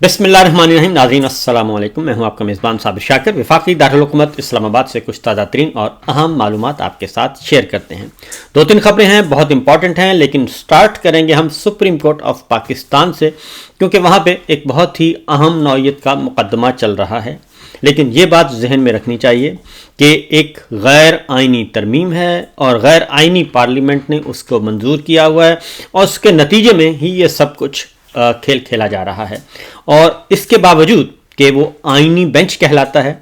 बिस्मिल्लाहिर्रहमानिर्रहीम। नाज़रीन अस्सलाम वालेकुम। मैं हूं आपका मेज़बान साबिर शाकिर। वफाकी दारुल हुकूमत इस्लामाबाद से कुछ ताज़ा तरीन और अहम मालूमात आपके साथ शेयर करते हैं। दो तीन खबरें हैं, बहुत इंपॉर्टेंट हैं, लेकिन स्टार्ट करेंगे हम सुप्रीम कोर्ट ऑफ पाकिस्तान से, क्योंकि वहाँ पे एक बहुत ही अहम नौइयत का मुकदमा चल रहा है। लेकिन ये बात जहन में रखनी चाहिए कि एक गैर आइनी तरमीम है और गैर आइनी पार्लियामेंट ने उसको मंजूर किया हुआ है और उसके नतीजे में ही ये सब कुछ खेल खेला जा रहा है। और इसके बावजूद कि वो आइनी बेंच कहलाता है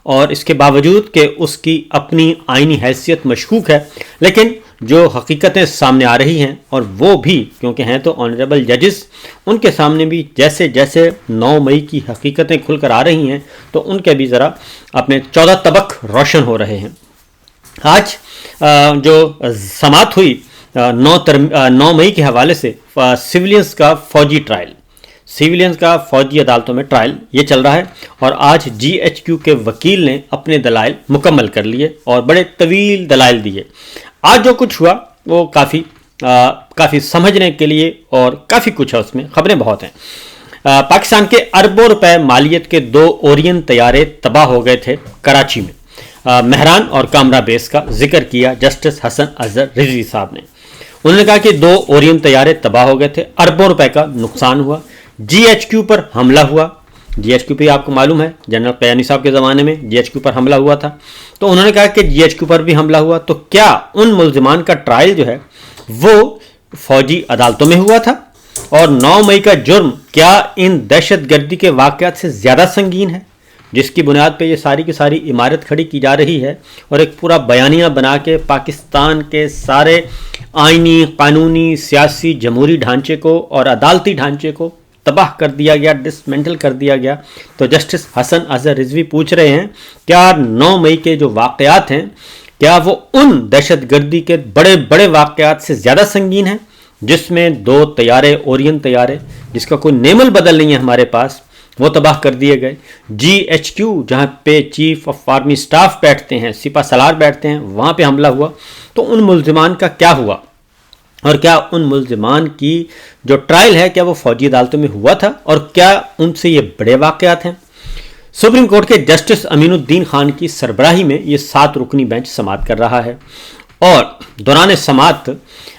और इसके बावजूद कि उसकी अपनी आइनी हैसियत मशकूक है, लेकिन जो हकीकतें सामने आ रही हैं, और वो भी क्योंकि हैं तो ऑनरेबल जजेस, उनके सामने भी जैसे जैसे 9 मई की हकीकतें खुलकर आ रही हैं तो उनके भी ज़रा अपने 14 तबक रोशन हो रहे हैं। आज जो समाअत हुई 9 मई के हवाले से सिविलियंस का फौजी ट्रायल, सिविलियंस का फौजी अदालतों में ट्रायल ये चल रहा है और आज GHQ के वकील ने अपने दलाइल मुकम्मल कर लिए और बड़े तवील दलाइल दिए। आज जो कुछ हुआ वो काफ़ी समझने के लिए और काफ़ी कुछ है, उसमें खबरें बहुत हैं। पाकिस्तान के अरबों रुपए मालियत के 2 ओरियन तैयारे तबाह हो गए थे कराची में। महरान और कामरा बेस का जिक्र किया जस्टिस हसन अजहर रिजवी साहब ने। उन्होंने कहा कि 2 ओरियन तैयारे तबाह हो गए थे, अरबों रुपए का नुकसान हुआ, GHQ पर हमला हुआ। GHQ पे आपको मालूम है जनरल कयानी साहब के ज़माने में GHQ पर हमला हुआ था, तो उन्होंने कहा कि GHQ पर भी हमला हुआ, तो क्या उन मुल्ज़िमान का ट्रायल जो है वो फौजी अदालतों में हुआ था? और 9 मई का जुर्म क्या इन दहशत गर्दी के वाक़यात से ज़्यादा संगीन है, जिसकी बुनियाद पे ये सारी की सारी इमारत खड़ी की जा रही है और एक पूरा बयानिया बना के पाकिस्तान के सारे आइनी, कानूनी, सियासी, जमहूरी ढांचे को और अदालती ढांचे को तबाह कर दिया गया, डिसमेंटल कर दिया गया। तो जस्टिस हसन अजहर रिजवी पूछ रहे हैं, क्या 9 मई के जो वाक़यात हैं क्या वो उन दहशत गर्दी के बड़े बड़े वाक़यात से ज़्यादा संगीन हैं, जिसमें 2 तैयारे, ओरियन तैयारे, जिसका कोई नेमल बदल नहीं है हमारे पास, वो तबाह कर दिए गए। GHQ जहाँ पे चीफ ऑफ आर्मी स्टाफ बैठते हैं, सिपा सलार बैठते हैं, वहाँ पे हमला हुआ। तो उन मुल्ज़िमान का क्या हुआ और क्या उन मुल्ज़िमान की जो ट्रायल है क्या वो फौजी अदालतों में हुआ था और क्या उनसे ये बड़े वाक़यात हैं? सुप्रीम कोर्ट के जस्टिस अमीनुद्दीन खान की सरबराही में ये 7 रुकनी बेंच समाअत कर रहा है और दौरान समाअत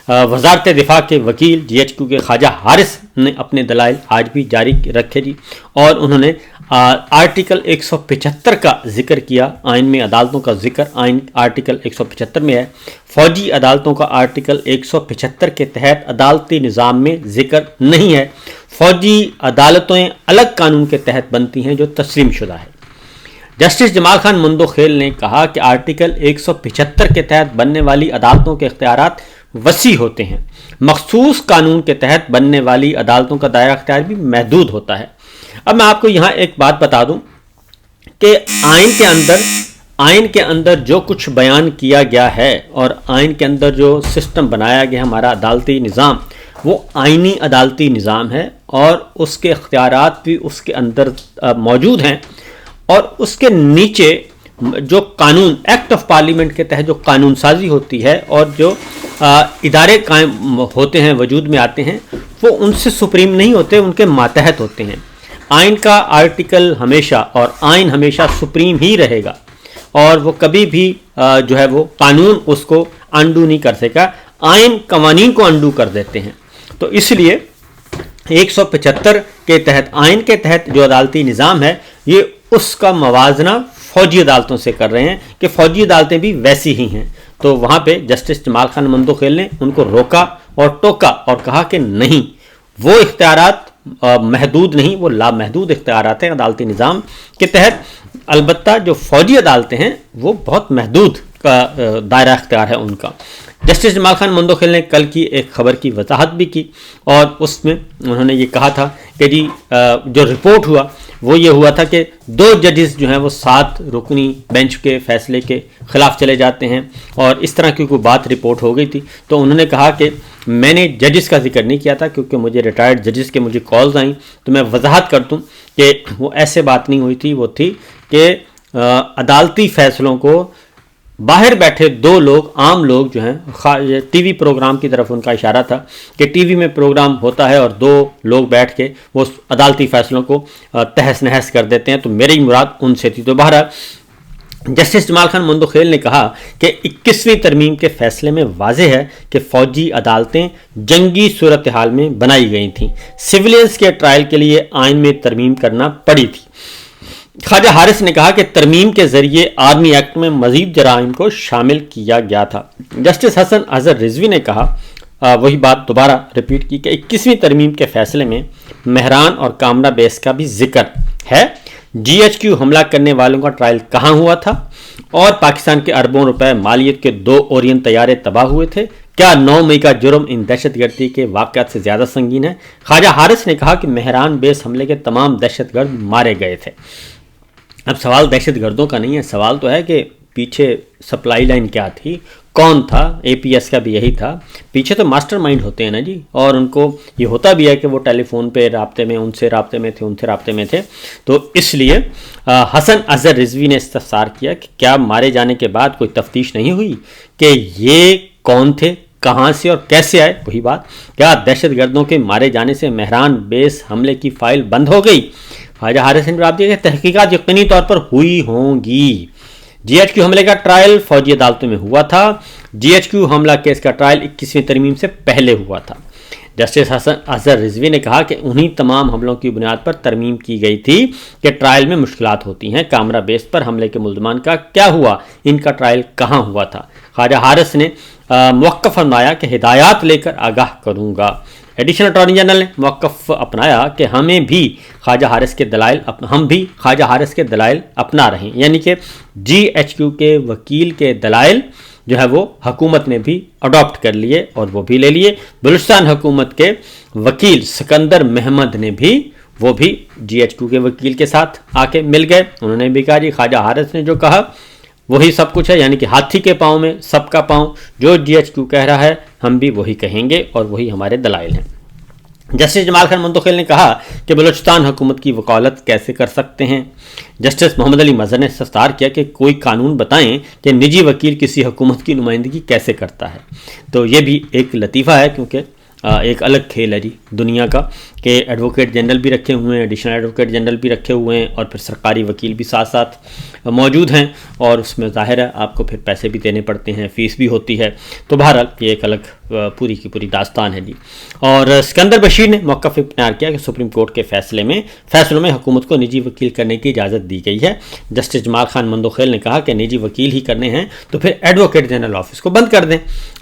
वजारत दिफा के वकील GHQ के ख्वाजा हारिस ने अपने दलाइल आज भी जारी रखे जी, और उन्होंने आर्टिकल 175 का जिक्र किया। आइन में अदालतों का जिक्र आइन आर्टिकल 175 में है। फौजी अदालतों का आर्टिकल 175 के तहत अदालती निज़ाम में जिक्र नहीं है। फौजी अदालतें अलग कानून के तहत बनती हैं जो तस्लीम शुदा है। जस्टिस जमाल खान मुंदोखेल ने कहा कि आर्टिकल 175 के तहत बनने वाली अदालतों के इख्तियारात वसी होते हैं, मखसूस कानून के तहत बनने वाली अदालतों का दायरा इख्तियार भी महदूद होता है। अब मैं आपको यहाँ एक बात बता दूं कि आइन के अंदर जो कुछ बयान किया गया है और आइन के अंदर जो सिस्टम बनाया गया हमारा अदालती निज़ाम, वो आइनी अदालती निज़ाम है और उसके इख्तियारात भी उसके अंदर मौजूद हैं। और उसके नीचे जो कानून, एक्ट ऑफ पार्लियामेंट के तहत जो कानून साजी होती है और जो इदारे कायम होते हैं, वजूद में आते हैं, वो उनसे सुप्रीम नहीं होते, उनके मातहत होते हैं। आइन का आर्टिकल हमेशा और आइन हमेशा सुप्रीम ही रहेगा और वो कभी भी जो है वो कानून उसको अंडू नहीं कर सकेगा। आइन कवानीन को अंडू कर देते हैं। तो इसलिए 175 के तहत, आइन के तहत जो अदालती निज़ाम है, ये उसका मवाजना फौजी अदालतों से कर रहे हैं कि फौजी अदालतें भी वैसी ही हैं। तो वहाँ पे जस्टिस जमाल खान मुंदोखेल ने उनको रोका और टोका और कहा कि नहीं, वो इख्तियारात महदूद नहीं, वो लामहदूद इख्तियारात हैं अदालती निज़ाम के तहत। अलबत्ता जो फौजी अदालतें हैं वो बहुत महदूद का दायरा इख्तियार है उनका। जस्टिस जमाल खान मुंदोखेल ने कल की एक खबर की वजाहत भी की और उसमें उन्होंने ये कहा था कि जी जो रिपोर्ट हुआ वो ये हुआ था कि 2 जजेस जो हैं वो 7 रुकनी बेंच के फैसले के ख़िलाफ़ चले जाते हैं और इस तरह की कोई बात रिपोर्ट हो गई थी। तो उन्होंने कहा कि मैंने जजेस का जिक्र नहीं किया था क्योंकि मुझे रिटायर्ड जजेस के मुझे कॉल्स आई, तो मैं वजाहत कर दूँ कि वो ऐसे बात नहीं हुई थी। वो थी कि अदालती फ़ैसलों को बाहर बैठे दो लोग, आम लोग जो हैं, टीवी प्रोग्राम की तरफ उनका इशारा था कि टीवी में प्रोग्राम होता है और दो लोग बैठ के वो अदालती फैसलों को तहस नहस कर देते हैं, तो मेरी मुराद उनसे थी। तो बहरहाल जस्टिस जमाल खान मंदोखेल ने कहा कि 21वीं तरमीम के फैसले में वाज़ेह है कि फ़ौजी अदालतें जंगी सूरत हाल में बनाई गई थीं, सिविलियंस के ट्रायल के लिए आइन में तरमीम करना पड़ी थी। ख्वाजा हारिस ने कहा कि तरमीम के जरिए आर्मी एक्ट में मजीद जराइम को शामिल किया गया था। जस्टिस हसन अजहर रिजवी ने कहा, वही बात दोबारा रिपीट की कि 21वीं तरमीम के फैसले में मेहरान और कामरा बेस का भी जिक्र है, GHQ हमला करने वालों का ट्रायल कहाँ हुआ था, और पाकिस्तान के अरबों रुपए मालियत के 2 ओरियन तैयारे तबाह हुए थे, क्या 9 मई का जुर्म इन दहशतगर्दी के वाक़यात से ज़्यादा संगीन है। ख्वाजा हारिस ने कहा कि मेहरान बेस हमले के तमाम दहशतगर्द मारे गए थे। अब सवाल दहशतगर्दों का नहीं है, सवाल तो है कि पीछे सप्लाई लाइन क्या थी, कौन था। APS का भी यही था, पीछे तो मास्टरमाइंड होते हैं ना जी, और उनको ये होता भी है कि वो टेलीफोन पे राब्ते में उनसे राब्ते में थे। तो इसलिए हसन अजहर रिजवी ने इस्तफसार किया कि क्या मारे जाने के बाद कोई तफ्तीश नहीं हुई कि ये कौन थे, कहाँ से और कैसे आए। वही बात, क्या दहशतगर्दों के मारे जाने से मेहरान बेस हमले की फाइल बंद हो गई। ख्वाजा हारिस ने जवाब दिया कि तहकीकात यकीनी तौर पर हुई होंगी। GHQ हमले का ट्रायल फौजी अदालतों में हुआ था। GHQ हमला केस का ट्रायल 21वीं तरमीम से पहले हुआ था। जस्टिस हसन अजहर रिजवी ने कहा कि उन्हीं तमाम हमलों की बुनियाद पर तरमीम की गई थी कि ट्रायल में मुश्किलात होती हैं, कामरा बेस पर हमले के मुल्ज़मान का क्या हुआ, इनका ट्रायल कहाँ हुआ था। ख्वाजा हारिस ने मौक़िफ़ फरमाया कि हिदायत लेकर आगाह करूँगा। एडिशनल अटॉर्नी जनरल ने मौक़िफ़ अपनाया कि हम भी ख्वाजा हारिस के दलाइल अपना रहे हैं, यानी कि GHQ के वकील के दलाइल जो है वो हुकूमत ने भी अडॉप्ट कर लिए और वो भी ले लिए। बलूचिस्तान हुकूमत के वकील सिकंदर महमद ने भी GHQ के वकील के साथ आके मिल गए। उन्होंने भी कहा जी ख्वाजा हारिस ने जो कहा वही सब कुछ है, यानी कि हाथी के पाँव में सबका पाँव, जो GHQ कह रहा है हम भी वही कहेंगे और वही हमारे दलाइल हैं। जस्टिस जमाल खान मंदोखेल ने कहा कि बलूचिस्तान हुकूमत की वकालत कैसे कर सकते हैं। जस्टिस मोहम्मद अली मजहर ने इस्तफसार किया कि कोई कानून बताएं कि निजी वकील किसी हुकूमत की नुमाइंदगी कैसे करता है। तो ये भी एक लतीफ़ा है, क्योंकि एक अलग खेल है जी दुनिया का कि एडवोकेट जनरल भी रखे हुए हैं, एडिशनल एडवोकेट जनरल भी रखे हुए हैं और फिर सरकारी वकील भी साथ साथ मौजूद हैं, और उसमें ज़ाहिर है आपको फिर पैसे भी देने पड़ते हैं, फ़ीस भी होती है। तो बहरहाल ये एक अलग पूरी की पूरी दास्तान है जी। और सिकंदर बशीर ने मौक़िफ़ इख्तियार किया कि सुप्रीम कोर्ट के फैसलों में हुकूमत को निजी वकील करने की इजाज़त दी गई है। जस्टिस जमाल खान मंदोखेल ने कहा कि निजी वकील ही करने हैं तो फिर एडवोकेट जनरल ऑफिस को बंद कर दें।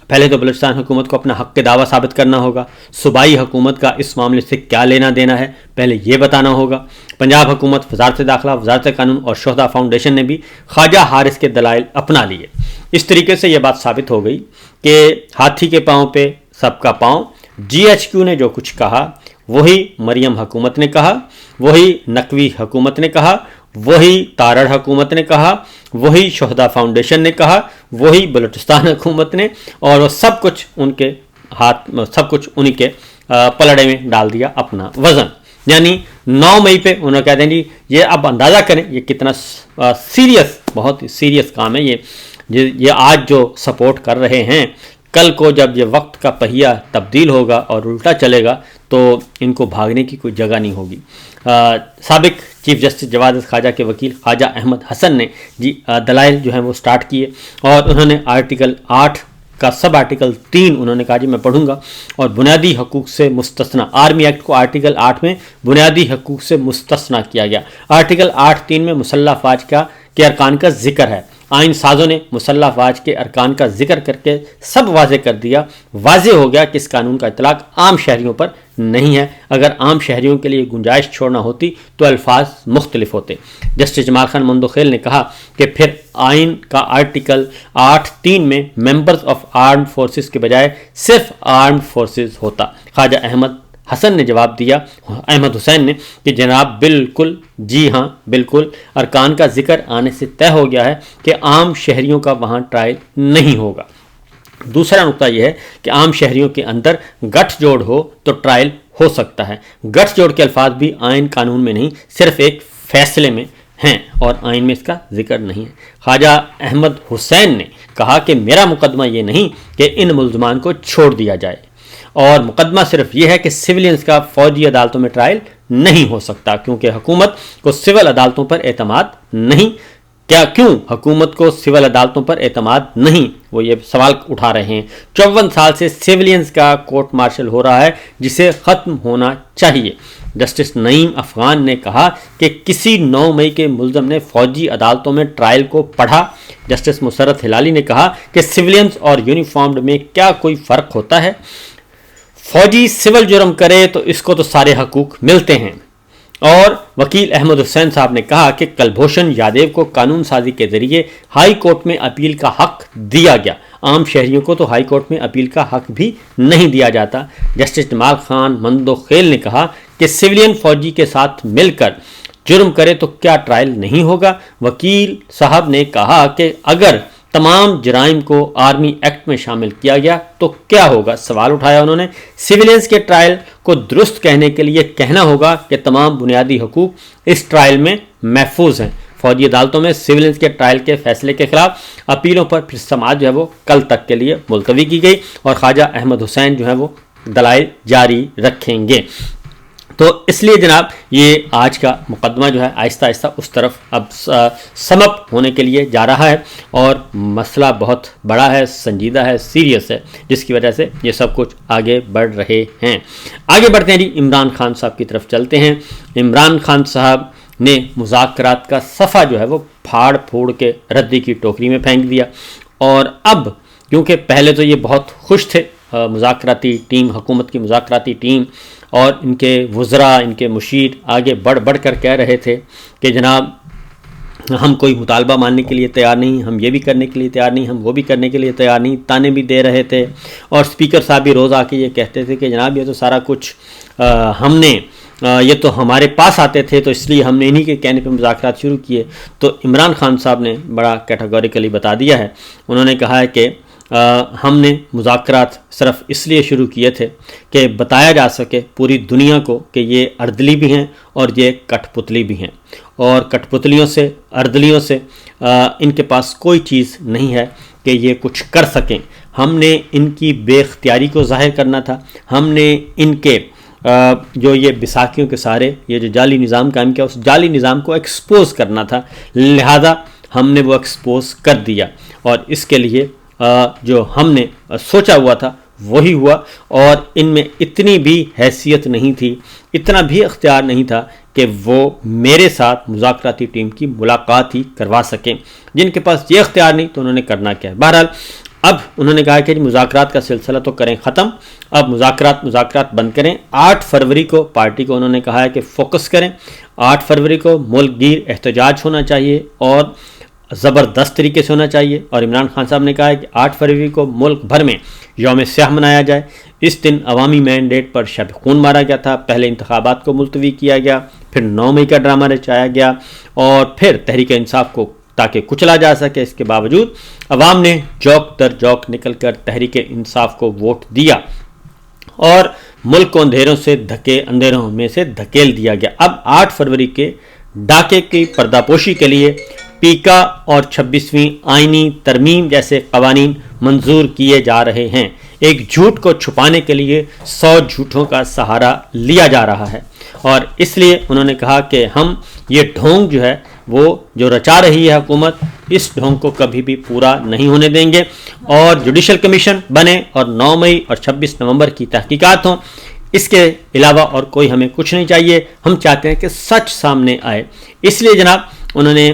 पहले तो बलूचिस्तान हुकूमत को अपना हक़ के दावा साबित करना होगा। सूबाई हुकूमत का इस मामले से क्या लेना देना है, पहले ये बताना होगा। पंजाब हुकूमत, वजारत दाखिला, वजारत कानून और शोहदा फाउंडेशन ने भी ख्वाजा हारिस के दलाइल अपना लिए। इस तरीके से यह बात साबित हो गई कि हाथी के पाँव पे सबका पाँव। GHQ ने जो कुछ कहा वही मरियम हुकूमत ने कहा, वही नकवी हुकूमत ने कहा, वही तारड़ हुकूमत ने कहा, वही शोहदा फाउंडेशन ने कहा, वही बलूचिस्तान हुकूमत ने, और वो सब कुछ उन्हीं के पलड़े में डाल दिया अपना वज़न। यानी 9 मई पे उन्होंने कह दें जी, ये अब अंदाज़ा करें ये कितना सीरियस, बहुत सीरियस काम है ये आज जो सपोर्ट कर रहे हैं, कल को जब ये वक्त का पहिया तब्दील होगा और उल्टा चलेगा तो इनको भागने की कोई जगह नहीं होगी। साबिक चीफ जस्टिस जवाद ख्वाजा के वकील ख्वाजा अहमद हसन ने दलाइल जो हैं वो स्टार्ट किए, और उन्होंने आर्टिकल 8 का सब आर्टिकल 3 उन्होंने कहा जी मैं पढ़ूंगा, और बुनियादी हकूक़ से मुस्तस्ना, आर्मी एक्ट को आर्टिकल 8 में बुनियादी हकूक़ से मुस्तस्ना किया गया। आर्टिकल 8(3) में मुसल्लह फ़ौज के अरकान का जिक्र है। आइन साजों ने मुसल्लह फ़ौज के अरकान का जिक्र करके सब वाज़े कर दिया, वाज़े हो गया कि इस कानून का इतलाक़ आम शहरियों पर नहीं है। अगर आम शहरियों के लिए गुंजाइश छोड़ना होती तो अल्फाज मुख्तलिफ होते। जस्टिस जमाल खान मंदोखेल ने कहा कि फिर आइन का आर्टिकल 8(3) में मेंबर्स ऑफ आर्म्ड फोर्सेस के बजाय सिर्फ आर्म्ड फोर्सेस होता। ख्वाजा अहमद हसन ने जवाब दिया, अहमद हुसैन ने, कि जनाब बिल्कुल, जी हाँ बिल्कुल, अरकान का जिक्र आने से तय हो गया है कि आम शहरियों का वहाँ ट्रायल नहीं होगा। दूसरा नुकता यह है कि आम शहरियों के अंदर गठजोड़ हो तो ट्रायल हो सकता है। गठजोड़ के अल्फाज भी आइन कानून में नहीं, सिर्फ एक फैसले में ہیں اور آئین میں اس کا ذکر نہیں ہے۔ خواجہ احمد حسین نے کہا کہ میرا مقدمہ یہ نہیں کہ ان ملزمان کو چھوڑ دیا جائے، اور مقدمہ صرف یہ ہے کہ سویلینز کا فوجی عدالتوں میں ٹرائل نہیں ہو سکتا، کیونکہ حکومت کو سول عدالتوں پر اعتماد نہیں۔ کیوں حکومت کو سول عدالتوں پر اعتماد نہیں؟ وہ یہ سوال اٹھا رہے ہیں۔ 54 سال سے سویلینز کا کورٹ مارشل ہو رہا ہے جسے ختم ہونا چاہیے۔ جسٹس نعیم افغان نے کہا کہ کسی 9 مئی کے ملزم نے فوجی عدالتوں میں ٹرائل کو پڑھا۔ جسٹس مسرت ہلالی نے کہا کہ سویلینز اور یونیفارمڈ میں کیا کوئی فرق ہوتا ہے؟ فوجی سول جرم کرے تو اس کو تو سارے حقوق ملتے ہیں۔ اور وکیل احمد حسین صاحب نے کہا کہ کلبھوشن یادیو کو قانون سازی کے ذریعے ہائی کورٹ میں اپیل کا حق دیا گیا، عام شہریوں کو تو ہائی کورٹ میں اپیل کا حق بھی نہیں دیا جاتا۔ جسٹس جمال خان مندوخیل نے کہا کہ سویلین فوجی کے ساتھ مل کر جرم کرے تو کیا ٹرائل نہیں ہوگا؟ وکیل صاحب نے کہا کہ اگر تمام جرائم کو آرمی ایکٹ میں شامل کیا گیا تو کیا ہوگا؟ سوال اٹھایا انہوں نے۔ سویلینز کے ٹرائل کو درست کہنے کے لیے کہنا ہوگا کہ تمام بنیادی حقوق اس ٹرائل میں محفوظ ہیں۔ فوجی عدالتوں میں سویلینز کے ٹرائل کے فیصلے کے خلاف اپیلوں پر پھر سماعت جو ہے وہ کل تک کے لیے ملتوی کی گئی، اور خواجہ احمد حسین جو ہے وہ دلائل جاری رکھیں گے۔ تو اس لیے جناب یہ آج کا مقدمہ جو ہے آہستہ آہستہ اس طرف اب سمپ ہونے کے لیے جا رہا ہے، اور مسئلہ بہت بڑا ہے، سنجیدہ ہے، سیریس ہے، جس کی وجہ سے یہ سب کچھ آگے بڑھ رہے ہیں۔ آگے بڑھتے ہیں جی، عمران خان صاحب کی طرف چلتے ہیں۔ عمران خان صاحب نے مذاکرات کا صفحہ جو ہے وہ پھاڑ پھوڑ کے ردی کی ٹوکری میں پھینک دیا، اور اب کیونکہ پہلے تو یہ بہت خوش تھے مذاکراتی ٹیم، حکومت کی مذاکراتی ٹیم اور ان کے وزراء، ان کے مشیر آگے بڑھ بڑھ کر کہہ رہے تھے کہ جناب ہم کوئی مطالبہ ماننے کے لیے تیار نہیں، ہم یہ بھی کرنے کے لیے تیار نہیں، ہم وہ بھی کرنے کے لیے تیار نہیں، تانے بھی دے رہے تھے، اور اسپیکر صاحب بھی روز آ کے یہ کہتے تھے کہ جناب یہ تو سارا کچھ ہم نے یہ تو ہمارے پاس آتے تھے تو اس لیے ہم نے انہی کے کہنے پہ مذاکرات شروع کیے۔ تو عمران خان صاحب نے بڑا کیٹیگوریکلی بتا دیا ہے، انہوں نے کہا ہے کہ ہم نے مذاکرات صرف اس لیے شروع کیے تھے کہ بتایا جا سکے پوری دنیا کو کہ یہ اردلی بھی ہیں اور یہ کٹ پتلی بھی ہیں، اور کٹ پتلیوں سے، اردلیوں سے ان کے پاس کوئی چیز نہیں ہے کہ یہ کچھ کر سکیں۔ ہم نے ان کی بے اختیاری کو ظاہر کرنا تھا، ہم نے ان کے جو یہ بیساکھیوں کے سارے یہ جو جعلی نظام قائم کیا، اس جعلی نظام کو ایکسپوز کرنا تھا، لہذا ہم نے وہ ایکسپوز کر دیا، اور اس کے لیے جو ہم نے سوچا ہوا تھا وہی ہوا، اور ان میں اتنی بھی حیثیت نہیں تھی، اتنا بھی اختیار نہیں تھا کہ وہ میرے ساتھ مذاکراتی ٹیم کی ملاقات ہی کروا سکیں۔ جن کے پاس یہ اختیار نہیں تو انہوں نے کرنا کیا ہے؟ بہرحال اب انہوں نے کہا کہ مذاکرات کا سلسلہ تو کریں ختم، اب مذاکرات بند کریں۔ 8 فروری کو پارٹی کو انہوں نے کہا ہے کہ فوکس کریں، 8 فروری کو ملک گیر احتجاج ہونا چاہیے اور زبردست طریقے سے ہونا چاہیے، اور عمران خان صاحب نے کہا ہے کہ 8 فروری کو ملک بھر میں یوم سیاہ منایا جائے۔ اس دن عوامی مینڈیٹ پر شب خون مارا گیا تھا، پہلے انتخابات کو ملتوی کیا گیا، پھر 9 مئی کا ڈرامہ رچایا گیا، اور پھر تحریک انصاف کو تاکہ کچلا جا سکے۔ اس کے باوجود عوام نے جوک در جوک نکل کر تحریک انصاف کو ووٹ دیا، اور ملک کو اندھیروں میں سے دھکیل دیا گیا۔ اب 8 فروری کے ڈاکے کی پردہ پوشی کے لیے پیکا اور 26ویں آئینی ترمیم جیسے قوانین منظور کیے جا رہے ہیں۔ ایک جھوٹ کو چھپانے کے لیے 100 جھوٹوں کا سہارا لیا جا رہا ہے، اور اس لیے انہوں نے کہا کہ ہم یہ ڈھونگ جو ہے وہ جو رچا رہی ہے حکومت، اس ڈھونگ کو کبھی بھی پورا نہیں ہونے دیں گے، اور جوڈیشل کمیشن بنے اور 9 مئی اور 26 نومبر کی تحقیقات ہوں۔ اس کے علاوہ اور کوئی ہمیں کچھ نہیں چاہیے، ہم چاہتے ہیں کہ سچ سامنے آئے۔ اس لیے جناب انہوں نے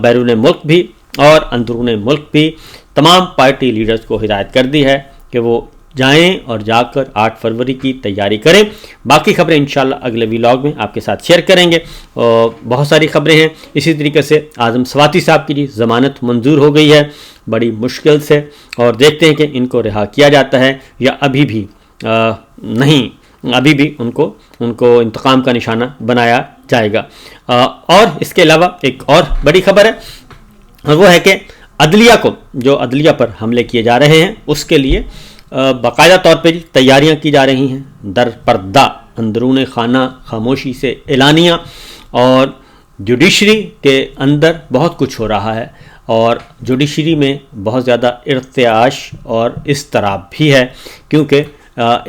بیرون ملک بھی اور اندرون ملک بھی تمام پارٹی لیڈرز کو ہدایت کر دی ہے کہ وہ جائیں اور جا کر 8 فروری کی تیاری کریں۔ باقی خبریں انشاءاللہ اگلے ویلاگ میں آپ کے ساتھ شیئر کریں گے، اور بہت ساری خبریں ہیں۔ اسی طریقے سے اعظم سواتی صاحب کی ضمانت منظور ہو گئی ہے بڑی مشکل سے، اور دیکھتے ہیں کہ ان کو رہا کیا جاتا ہے یا ابھی بھی نہیں، ابھی بھی ان کو انتقام کا نشانہ بنایا جائے گا۔ اور اس کے علاوہ ایک اور بڑی خبر ہے، اور وہ ہے کہ عدلیہ پر حملے کیے جا رہے ہیں، اس کے لیے باقاعدہ طور پہ تیاریاں کی جا رہی ہیں، در پردہ اندرون خانہ خاموشی سے اعلانیہ، اور जुडिशरी के अंदर बहुत कुछ हो रहा है और जुडिशरी में बहुत ज़्यादा इर्तियाश और इस्तराब भी है, क्योंकि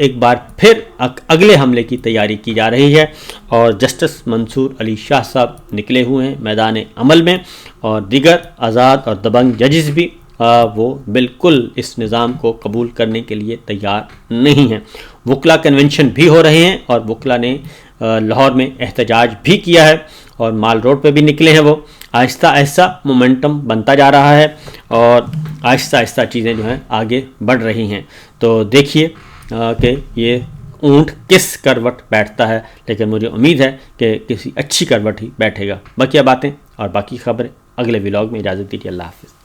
एक बार फिर अगले हमले की तैयारी की जा रही है और जस्टिस मंसूर अली शाह साहब निकले हुए हैं मैदान अमल में, और दीगर आज़ाद और दबंग जजेस भी वो बिल्कुल इस निज़ाम को कबूल करने के लिए तैयार नहीं हैं। वकला कन्वेंशन भी हो रहे हैं और वकला ने लाहौर में एहतजाज भी किया है और माल रोड पे भी निकले हैं। वो आहिस्ता आहिस्ता मोमेंटम बनता जा रहा है और आहिस्ता आहिस्ता चीज़ें जो हैं आगे बढ़ रही हैं। तो देखिए कि ये ऊँट किस करवट बैठता है, लेकिन मुझे उम्मीद है कि किसी अच्छी करवट ही बैठेगा। बाकी बातें और बाकी खबरें अगले व्लॉग में। इजाज़त दीजिए, अल्लाह हाफ़िज़।